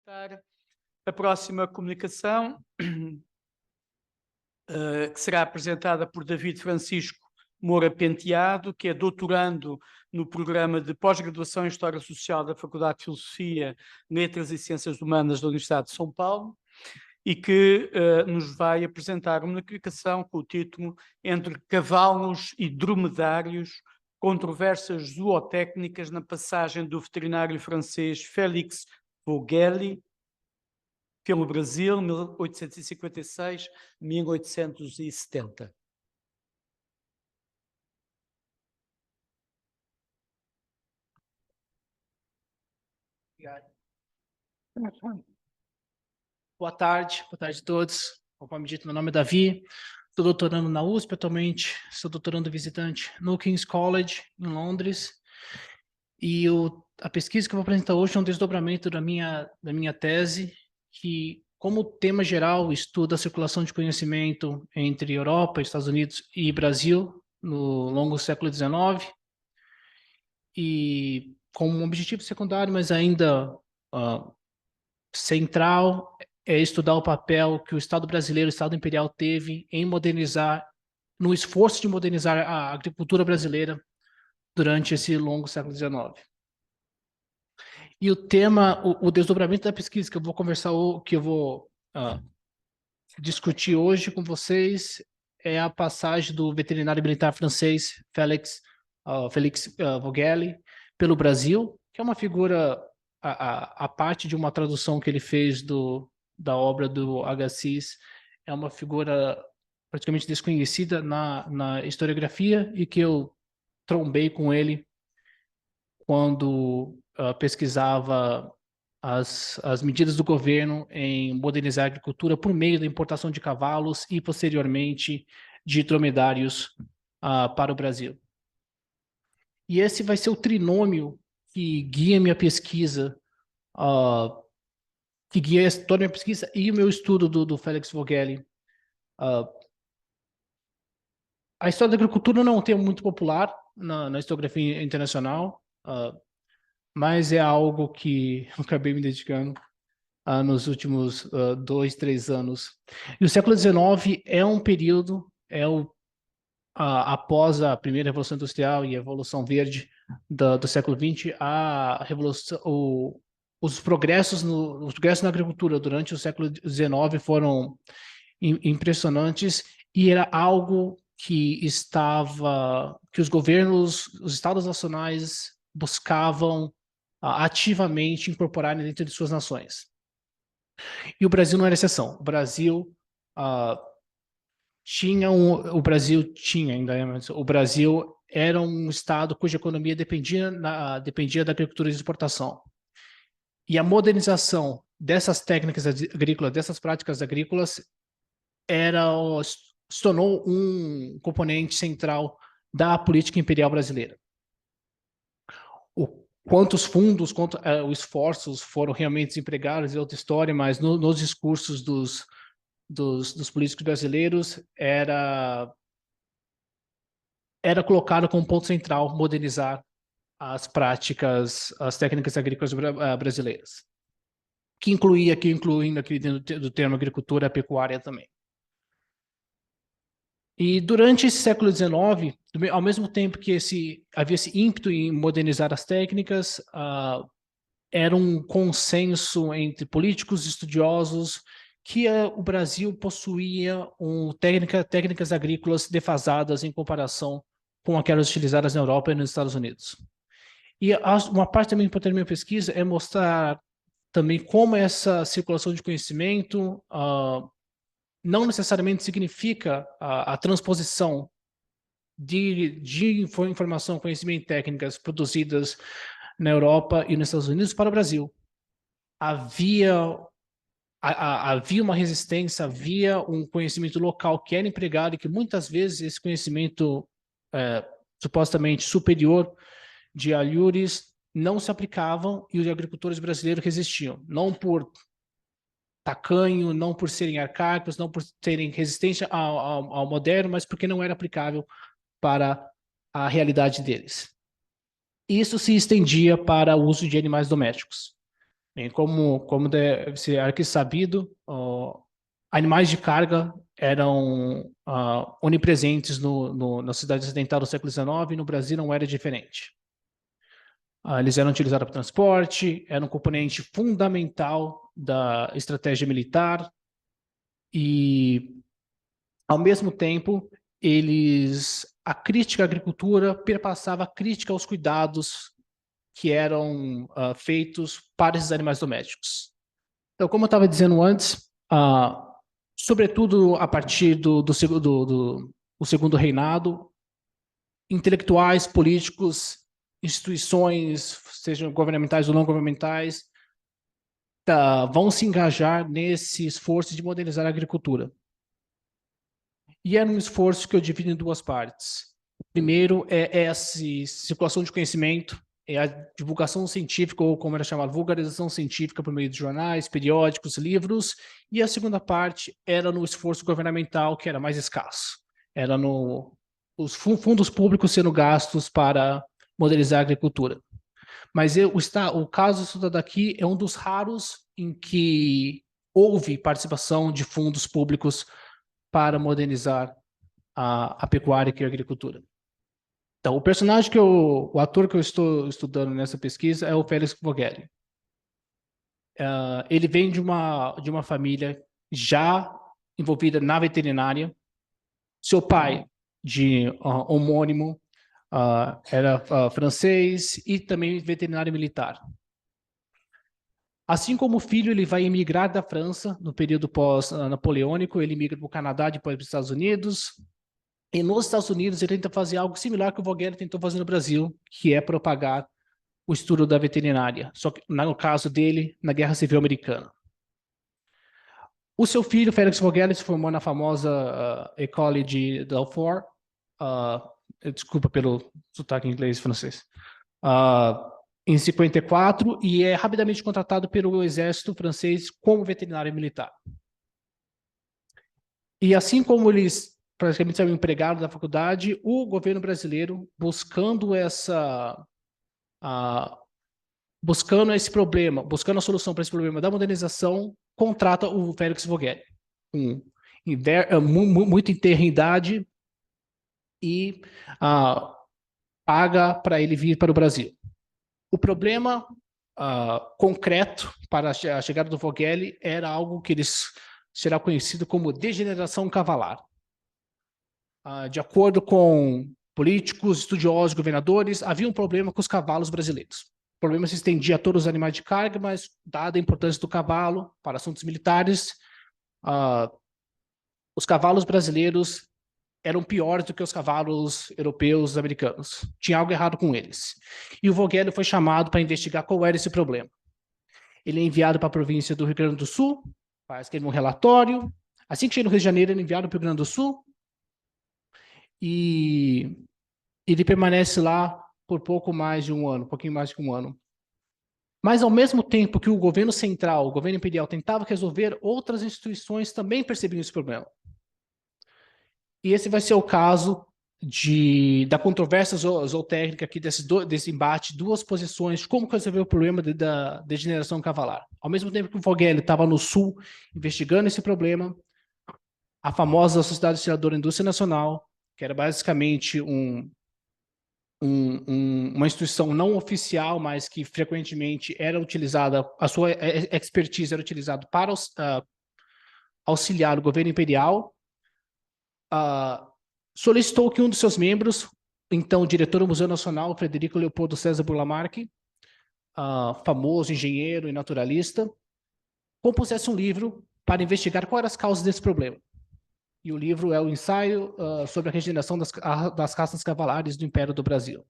A próxima comunicação, que será apresentada por David Francisco Moura Penteado, que é doutorando no programa de pós-graduação em História Social da Faculdade de Filosofia, Letras e Ciências Humanas da Universidade de São Paulo, e que nos vai apresentar uma comunicação com o título Entre Cavalos e Dromedários, controvérsias zootécnicas na passagem do veterinário francês Félix Vogeli pelo Brasil, 1856-1870. Boa tarde a todos. Conforme dito, meu nome é Davi, estou doutorando na USP atualmente, sou doutorando visitante no King's College, em Londres, e a pesquisa que eu vou apresentar hoje é um desdobramento da minha tese, que, como tema geral, estuda a circulação de conhecimento entre Europa, Estados Unidos e Brasil no longo século XIX, e como um objetivo secundário, mas ainda central, é estudar o papel que o Estado brasileiro, o Estado imperial, teve em modernizar, no esforço de modernizar a agricultura brasileira durante esse longo século XIX. E o tema, o desdobramento da pesquisa que eu vou conversar, que eu vou discutir hoje com vocês, é a passagem do veterinário militar francês Félix Vogeli pelo Brasil, que é uma figura a parte de uma tradução que ele fez da obra do Agassiz, é uma figura praticamente desconhecida na historiografia e que eu trombei com ele quando pesquisava as medidas do governo em modernizar a agricultura por meio da importação de cavalos e, posteriormente, de dromedários para o Brasil. E esse vai ser o trinômio que guia minha pesquisa, que guia toda a minha pesquisa e o meu estudo do Félix Vogeli. A história da agricultura não é um tema muito popular na historiografia internacional, mas é algo que eu acabei me dedicando nos últimos 2, 3 anos. E o século XIX é um período, após a primeira Revolução Industrial e a Revolução Verde do século XX, a revolução, os progressos na agricultura durante o século XIX foram impressionantes, e era algo que os governos, os estados nacionais buscavam ativamente incorporar dentro de suas nações. E o Brasil não era exceção. O Brasil o Brasil era um estado cuja economia dependia da agricultura de exportação. E a modernização dessas técnicas agrícolas, dessas práticas agrícolas, se tornou um componente central da política imperial brasileira. Quantos fundos, quantos esforços foram realmente desempregados é outra história, mas nos discursos dos políticos brasileiros era colocado como ponto central modernizar as técnicas agrícolas brasileiras, incluindo aqui dentro do termo agricultura, a pecuária também. E durante esse século XIX, ao mesmo tempo que havia esse ímpeto em modernizar as técnicas, era um consenso entre políticos e estudiosos que o Brasil possuía técnicas agrícolas defasadas em comparação com aquelas utilizadas na Europa e nos Estados Unidos. E uma parte também importante da minha pesquisa é mostrar também como essa circulação de conhecimento não necessariamente significa a transposição de informação, conhecimento e técnicas produzidas na Europa e nos Estados Unidos para o Brasil. Havia uma resistência, havia um conhecimento local que era empregado e que muitas vezes esse conhecimento supostamente superior de alhures não se aplicavam e os agricultores brasileiros resistiam, não por tacanho, não por serem arcaicos, não por terem resistência ao moderno, mas porque não era aplicável para a realidade deles. Isso se estendia para o uso de animais domésticos. Bem, como deve ser aqui sabido, animais de carga eram onipresentes na sociedade ocidental do século XIX, e no Brasil não era diferente. Eles eram utilizados para transporte, eram um componente fundamental da estratégia militar e, ao mesmo tempo, a crítica à agricultura perpassava a crítica aos cuidados que eram feitos para esses animais domésticos. Então, como eu estava dizendo antes, sobretudo a partir do segundo reinado, intelectuais, políticos, instituições, sejam governamentais ou não governamentais, vão se engajar nesse esforço de modernizar a agricultura. E é um esforço que eu divido em duas partes. O primeiro é essa circulação de conhecimento, é a divulgação científica, ou como era chamado, vulgarização científica por meio de jornais, periódicos, livros, e a segunda parte era no esforço governamental, que era mais escasso. Era os fundos públicos sendo gastos para modernizar a agricultura. Mas o caso estudado aqui é um dos raros em que houve participação de fundos públicos para modernizar a pecuária e a agricultura. Então, o ator que eu estou estudando nessa pesquisa é o Félix Vogelli. Ele vem de uma família já envolvida na veterinária. Seu pai, de homônimo, era francês e também veterinário militar. Assim como o filho, ele vai emigrar da França no período pós-napoleônico, ele migra para o Canadá, depois para os Estados Unidos. E nos Estados Unidos ele tenta fazer algo similar que o Vogelli tentou fazer no Brasil, que é propagar o estudo da veterinária, só que no caso dele, na Guerra Civil Americana. O seu filho, Félix Vogelli, se formou na famosa École de Belfort, desculpa pelo sotaque em inglês e francês, em 54, e é rapidamente contratado pelo exército francês como veterinário militar. E assim como eles praticamente saiu empregado da faculdade, o governo brasileiro, buscando esse problema, buscando a solução para esse problema da modernização, contrata o Félix Vogelli, muito em terra em idade, e paga para ele vir para o Brasil. O problema concreto para a chegada do Vogelli era algo que será conhecido como degeneração cavalar. De acordo com políticos, estudiosos, governadores, havia um problema com os cavalos brasileiros. O problema se estendia a todos os animais de carga, mas, dada a importância do cavalo para assuntos militares, os cavalos brasileiros eram piores do que os cavalos europeus, americanos. Tinha algo errado com eles. E o Vogelli foi chamado para investigar qual era esse problema. Ele é enviado para a província do Rio Grande do Sul, faz um relatório. Assim que chega no Rio de Janeiro, ele é enviado para o Rio Grande do Sul, e ele permanece lá por pouco mais de um ano, um pouquinho mais de um ano. Mas, ao mesmo tempo que o governo central, o governo imperial, tentava resolver, outras instituições também percebiam esse problema. E esse vai ser o caso da controvérsia zootécnica aqui, desse embate, duas posições de como resolver o problema da degeneração cavalar. Ao mesmo tempo que o Vogelli estava no sul investigando esse problema, a famosa Sociedade Auxiliadora da Indústria Nacional, que era basicamente uma instituição não oficial, mas que frequentemente era utilizada, a sua expertise era utilizada para auxiliar o governo imperial, solicitou que um dos seus membros, então diretor do Museu Nacional, Frederico Leopoldo César Burlamark, famoso engenheiro e naturalista, compusesse um livro para investigar quais eram as causas desse problema. E o livro é o ensaio sobre a regeneração das caças cavalares do Império do Brasil.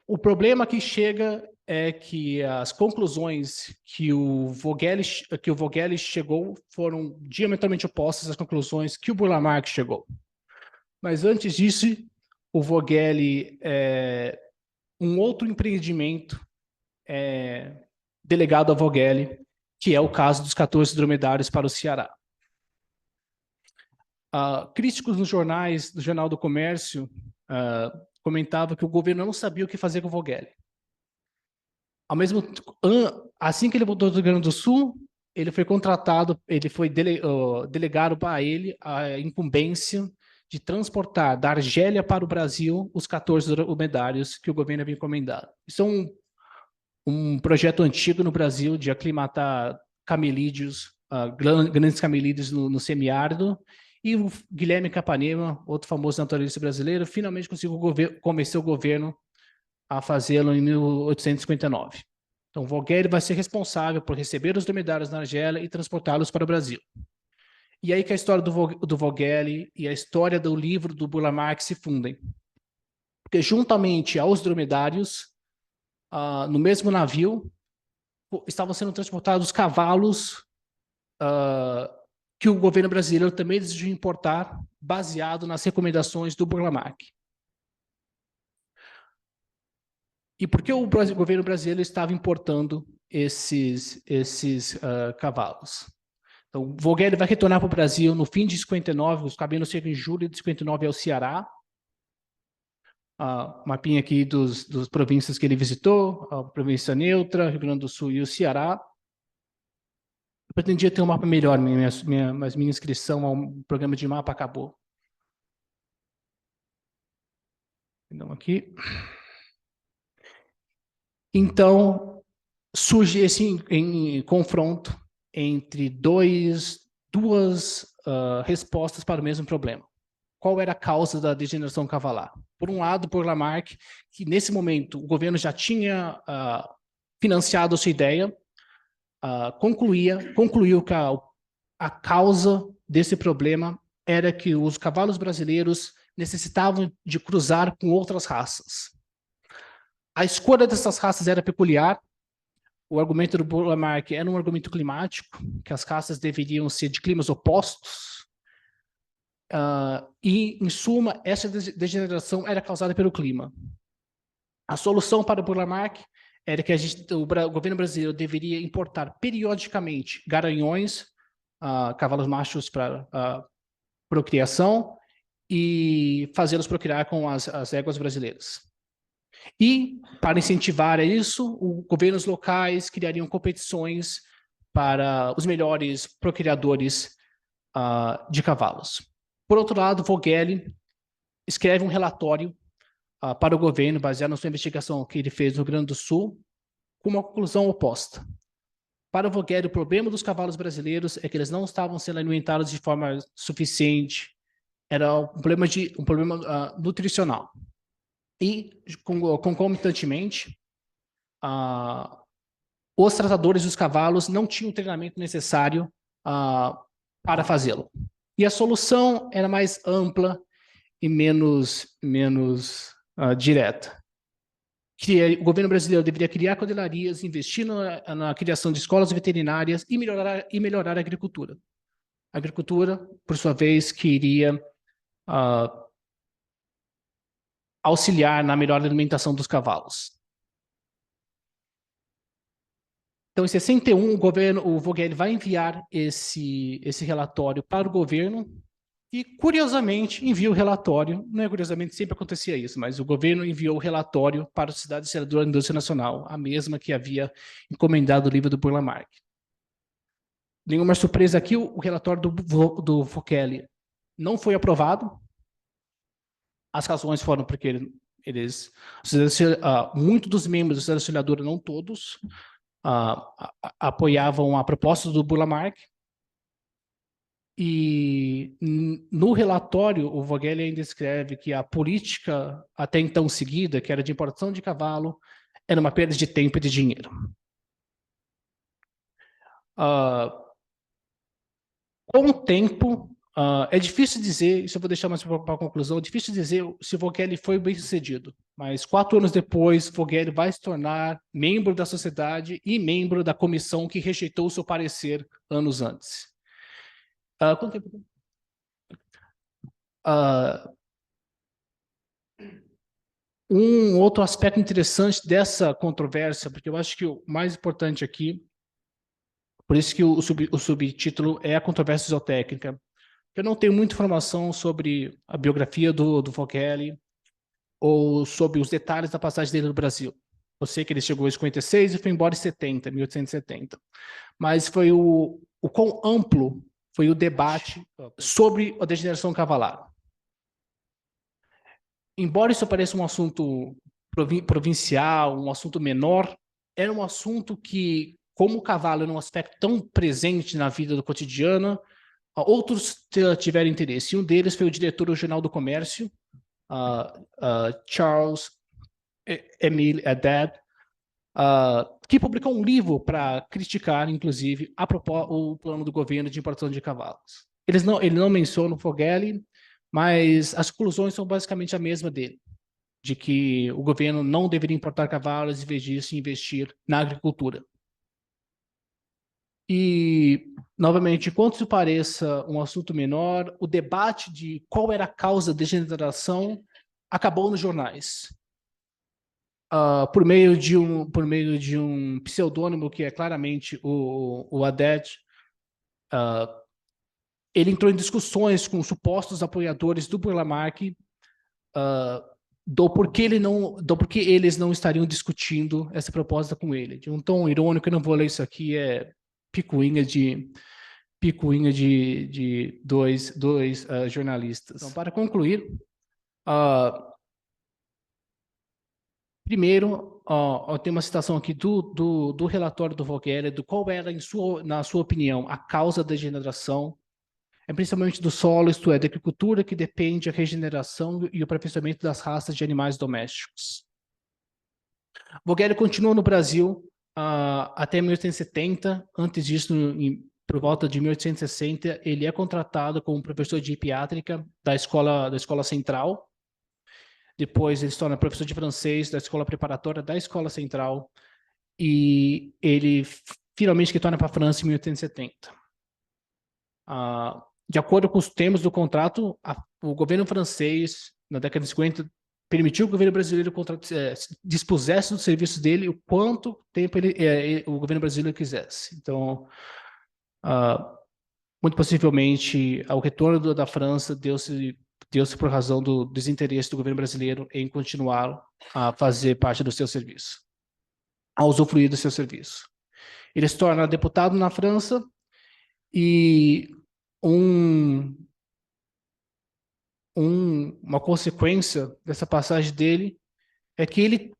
O problema que chega é que as conclusões que o Vogelli chegou foram diametralmente opostas às conclusões que o Burlamark chegou. Mas antes disso, o Vogelli, um outro empreendimento delegado a Vogelli, que é o caso dos 14 dromedários para o Ceará. Críticos nos jornais, do Jornal do Comércio, comentava que o governo não sabia o que fazer com o Vogelí. Assim que ele voltou do Rio Grande do Sul, ele foi contratado, ele foi delegado para ele a incumbência de transportar da Argélia para o Brasil os 14 dromedários que o governo havia encomendado. Isso é um projeto antigo no Brasil de aclimatar camelídeos, grandes camelídeos no semiárido, e o Guilherme Capanema, outro famoso naturalista brasileiro, finalmente conseguiu convencer o governo a fazê-lo em 1859. Então, Vogelí vai ser responsável por receber os dromedários na Argélia e transportá-los para o Brasil. E aí que a história do Vogelí e a história do livro do Burle Marx se fundem. Porque, juntamente aos dromedários, no mesmo navio, estavam sendo transportados cavalos que o governo brasileiro também desejou importar, baseado nas recomendações do Burle Marx. E por que o governo brasileiro estava importando esses cavalos? Então, Vogelí vai retornar para o Brasil no fim de 59, os cabelos chegam em julho de 59 ao Ceará. Mapinha aqui dos províncias que ele visitou, a província neutra, Rio Grande do Sul e o Ceará. Eu pretendia ter um mapa melhor, mas minha inscrição ao programa de mapa acabou. Então, aqui. Então, surge esse confronto entre duas respostas para o mesmo problema. Qual era a causa da degeneração cavalar? Por um lado, por Lamarck, que nesse momento o governo já tinha financiado a sua ideia, concluiu que a causa desse problema era que os cavalos brasileiros necessitavam de cruzar com outras raças. A escolha dessas raças era peculiar. O argumento do Burle Marx era um argumento climático, que as raças deveriam ser de climas opostos. E, em suma, essa degeneração era causada pelo clima. A solução para o Burle Marx era que o governo brasileiro deveria importar periodicamente garanhões, cavalos machos para procriação, e fazê-los procriar com as éguas brasileiras. E, para incentivar isso, os governos locais criariam competições para os melhores procriadores de cavalos. Por outro lado, Vogelí escreve um relatório para o governo, baseado na sua investigação que ele fez no Rio Grande do Sul, com uma conclusão oposta. Para Vogelí, o problema dos cavalos brasileiros é que eles não estavam sendo alimentados de forma suficiente, era um problema nutricional. E, concomitantemente, os tratadores dos cavalos não tinham o treinamento necessário para fazê-lo. E a solução era mais ampla e menos direta. O governo brasileiro deveria criar codelarias, investir na criação de escolas veterinárias e melhorar a agricultura. A agricultura, por sua vez, que iria auxiliar na melhor alimentação dos cavalos. Então, em 61, o Vogelí vai enviar esse relatório para o governo e, curiosamente, envia o relatório. Não é curiosamente, sempre acontecia isso, mas o governo enviou o relatório para a Sociedade Historiadora da Indústria Nacional, a mesma que havia encomendado o livro do Burle Marx. Nenhuma surpresa aqui, o relatório do Vogelí não foi aprovado. As razões foram porque muitos dos membros da Sociedade Historiadora, não todos, apoiavam a proposta do Burle Marx. E no relatório, o Vogelí ainda escreve que a política até então seguida, que era de importação de cavalo, era uma perda de tempo e de dinheiro. Com o tempo, é difícil dizer, isso eu vou deixar mais para a conclusão, é difícil dizer se Vogelí foi bem sucedido, mas 4 anos depois, Vogelí vai se tornar membro da sociedade e membro da comissão que rejeitou o seu parecer anos antes. Quanto tempo? Um outro aspecto interessante dessa controvérsia, porque eu acho que o mais importante aqui, por isso que o subtítulo é a controvérsia zootécnica. Eu não tenho muita informação sobre a biografia do Vogelí. ou sobre os detalhes da passagem dele no Brasil. Eu sei que ele chegou em 56 e foi embora em 1870. Mas foi o quão amplo foi o debate sobre a degeneração cavalar. Embora isso pareça um assunto provincial, um assunto menor, era um assunto que, como o cavalo era um aspecto tão presente na vida do cotidiano, outros tiveram interesse. Um deles foi o diretor do Jornal do Comércio, Charles Emile Haddad, que publicou um livro para criticar, inclusive, o plano do governo de importação de cavalos. Ele não menciona o Vogelí, mas as conclusões são basicamente a mesma dele, de que o governo não deveria importar cavalos e, em vez disso, investir na agricultura. E, novamente, enquanto isso pareça um assunto menor, o debate de qual era a causa da degeneração acabou nos jornais. Por meio de um pseudônimo que é claramente o Haddad, ele entrou em discussões com supostos apoiadores do Burle Marx do porquê eles não estariam discutindo essa proposta com ele. De um tom irônico, eu não vou ler isso aqui, é picuinha de dois jornalistas. Então, para concluir, primeiro, eu tenho uma citação aqui do relatório do Vogelí, do qual era, na sua opinião, a causa da degeneração. É principalmente do solo, isto é, da agricultura, que depende a regeneração e o aperfeiçoamento das raças de animais domésticos. Vogelí continuou no Brasil até 1870. Antes disso, por volta de 1860, ele é contratado como professor de pediátrica da escola central. Depois ele se torna professor de francês da escola preparatória da escola central. E ele finalmente retorna para a França em 1870. De acordo com os termos do contrato, o governo francês, na década de 50, permitiu que o governo brasileiro dispusesse dos serviços dele o quanto tempo o governo brasileiro quisesse. Então, muito possivelmente, o retorno da França deu-se por razão do desinteresse do governo brasileiro em continuar a fazer parte do seu serviço, a usufruir do seu serviço. Ele se torna deputado na França e uma consequência dessa passagem dele é que ele,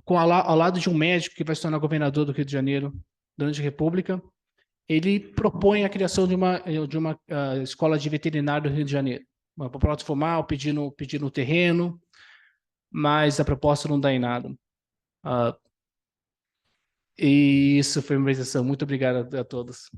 ao lado de um médico que vai se tornar governador do Rio de Janeiro durante a República, ele propõe a criação de uma escola de veterinário do Rio de Janeiro. Uma proposta formal, pedindo o terreno, mas a proposta não dá em nada. E isso foi uma apresentação. Muito obrigado a todos.